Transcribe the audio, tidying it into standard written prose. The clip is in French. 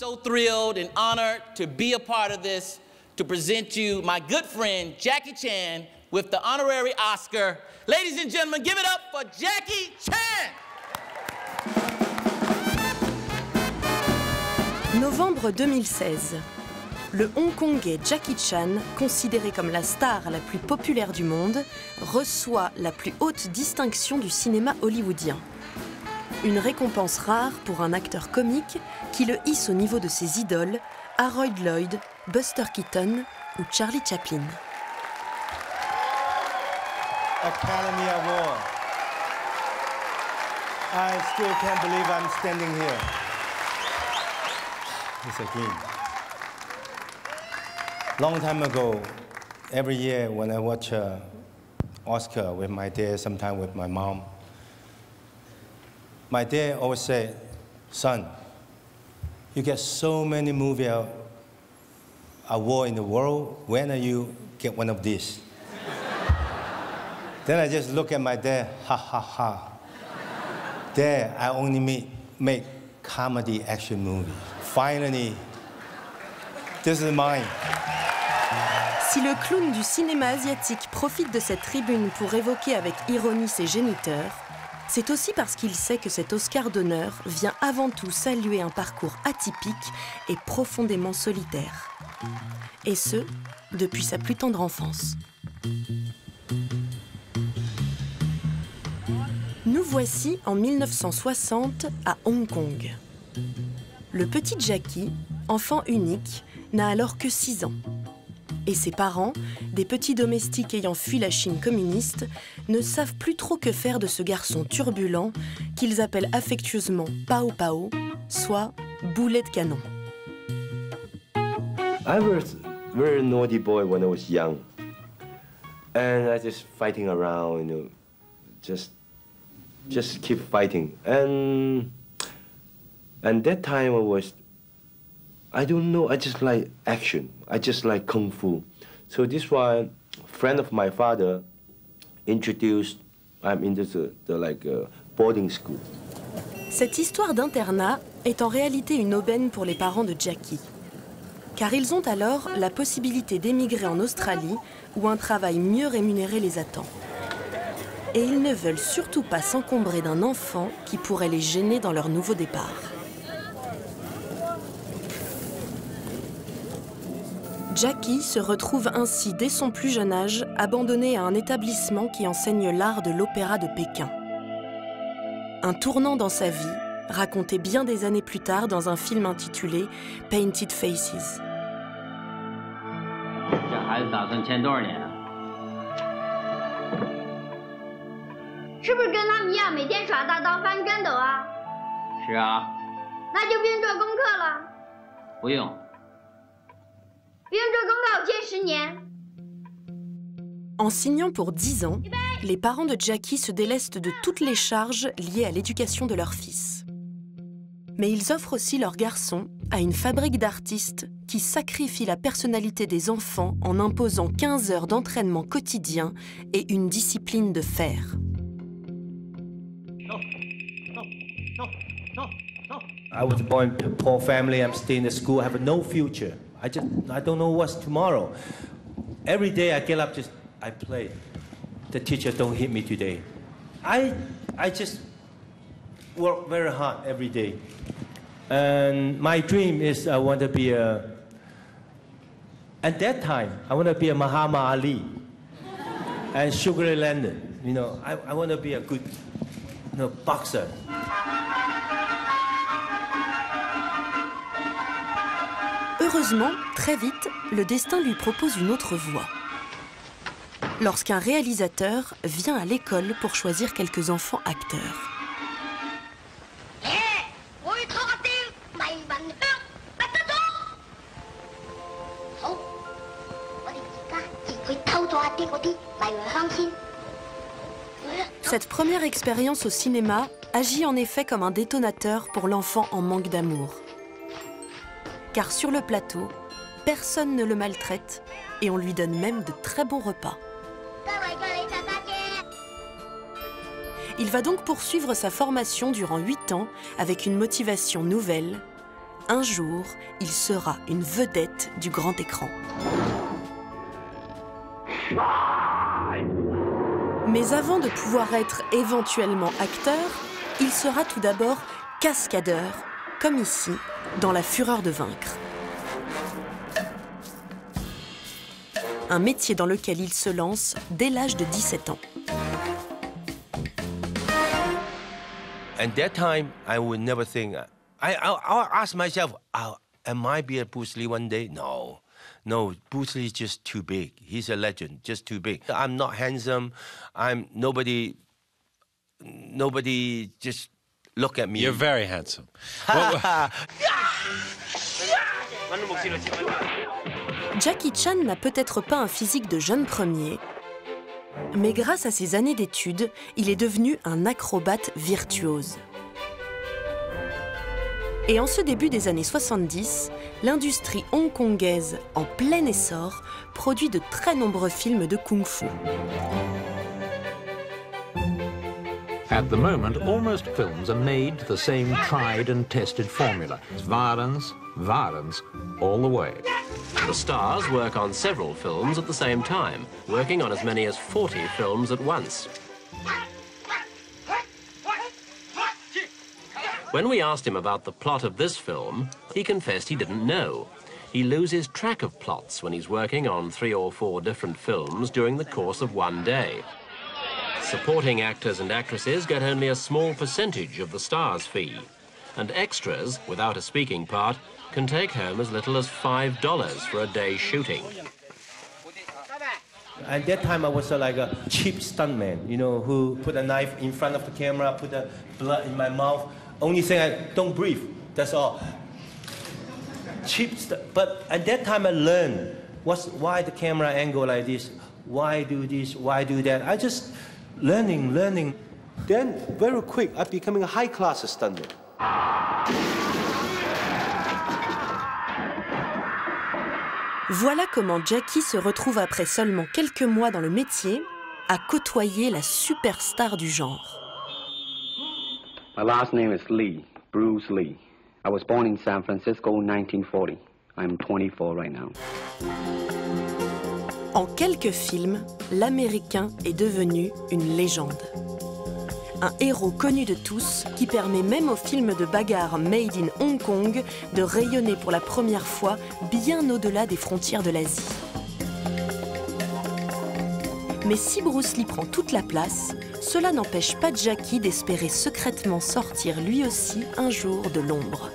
so thrilled and honored to be a part of this, to present you my good friend Jackie Chan with the honorary Oscar. Ladies and gentlemen, give it up for Jackie Chan! Novembre 2016. Le Hongkongais Jackie Chan, considéré comme la star la plus populaire du monde, reçoit la plus haute distinction du cinéma hollywoodien. Une récompense rare pour un acteur comique qui le hisse au niveau de ses idoles, Harold Lloyd, Buster Keaton ou Charlie Chaplin. Academy Award. I still can't believe I'm standing here. It's a dream. Long time ago, every year when I watch Oscar with my dad, sometimes with my mom, my dad always said, son, you get so many movie awards in the world, when are you get one of these? Then I just look at my dad, ha ha ha. Dad, I only make comedy action movies. Finally, this is mine. Si le clown du cinéma asiatique profite de cette tribune pour évoquer avec ironie ses géniteurs, c'est aussi parce qu'il sait que cet Oscar d'honneur vient avant tout saluer un parcours atypique et profondément solitaire. Et ce, depuis sa plus tendre enfance. Nous voici en 1960 à Hong Kong. Le petit Jackie, enfant unique, n'a alors que 6 ans. Et ses parents, des petits domestiques ayant fui la Chine communiste, ne savent plus trop que faire de ce garçon turbulent qu'ils appellent affectueusement Pao Pao, soit boulet de canon. I was a very naughty boy when I was young. And I just fighting around, you know, just keep fighting. And that time I don't know, I just like action. I just like Kung Fu. So this one, a friend of my father introduced, I'm into the boarding school. Cette histoire d'internat est en réalité une aubaine pour les parents de Jackie. Car ils ont alors la possibilité d'émigrer en Australie où un travail mieux rémunéré les attend. Et ils ne veulent surtout pas s'encombrer d'un enfant qui pourrait les gêner dans leur nouveau départ. Jackie se retrouve ainsi dès son plus jeune âge abandonné à un établissement qui enseigne l'art de l'opéra de Pékin. Un tournant dans sa vie, raconté bien des années plus tard dans un film intitulé Painted Faces. En signant pour 10 ans, les parents de Jackie se délestent de toutes les charges liées à l'éducation de leur fils. Mais ils offrent aussi leur garçon à une fabrique d'artistes qui sacrifie la personnalité des enfants en imposant 15 heures d'entraînement quotidien et une discipline de fer. I was born to a poor family. I'm staying in school. I have no future. I don't know what's tomorrow. Every day I get up, I play. The teacher don't hit me today. I just work very hard every day. And my dream is I want to be at that time, I want to be a Muhammad Ali and Sugar Ray Leonard. You know, I want to be a good, boxer. Heureusement, très vite, le destin lui propose une autre voie. Lorsqu'un réalisateur vient à l'école pour choisir quelques enfants acteurs. Cette première expérience au cinéma agit en effet comme un détonateur pour l'enfant en manque d'amour. Car sur le plateau, personne ne le maltraite et on lui donne même de très bons repas. Il va donc poursuivre sa formation durant 8 ans avec une motivation nouvelle, un jour, il sera une vedette du grand écran. Mais avant de pouvoir être éventuellement acteur, il sera tout d'abord cascadeur, comme ici, dans La Fureur de vaincre. Un métier dans lequel il se lance dès l'âge de 17 ans. And that time, I would never think. I'll ask myself, am I be a Bruce Lee one day? No. No, Bruce Lee is just too big. He's a legend, just too big. I'm not handsome. Nobody just look at me. You're very handsome. Jackie Chan n'a peut-être pas un physique de jeune premier, mais grâce à ses années d'études, il est devenu un acrobate virtuose. Et en ce début des années 70, l'industrie hongkongaise, en plein essor, produit de très nombreux films de kung-fu. At the moment, almost films are made to the same tried and tested formula. It's violence, violence, all the way. The stars work on several films at the same time, working on as many as 40 films at once. When we asked him about the plot of this film, he confessed he didn't know. He loses track of plots when he's working on 3 or 4 different films during the course of one day. Supporting actors and actresses get only a small percentage of the star's fee, and extras, without a speaking part, can take home as little as $5 for a day's shooting. At that time, I was like a cheap stuntman, you know, who put a knife in front of the camera, put the blood in my mouth. Only thing don't breathe, that's all. Cheap stuff. But at that time, I learned why the camera angle like this, why do this, why do that. I just learning. Then, very quick, I'm becoming a high-class stuntman. Voilà comment Jackie se retrouve après seulement quelques mois dans le métier à côtoyer la superstar du genre. My last name is Lee, Bruce Lee. I was born in San Francisco in 1940. I'm 24 right now. En quelques films, l'Américain est devenu une légende. Un héros connu de tous qui permet même aux films de bagarre made in Hong Kong de rayonner pour la première fois bien au-delà des frontières de l'Asie. Mais si Bruce Lee prend toute la place, cela n'empêche pas Jackie d'espérer secrètement sortir lui aussi un jour de l'ombre.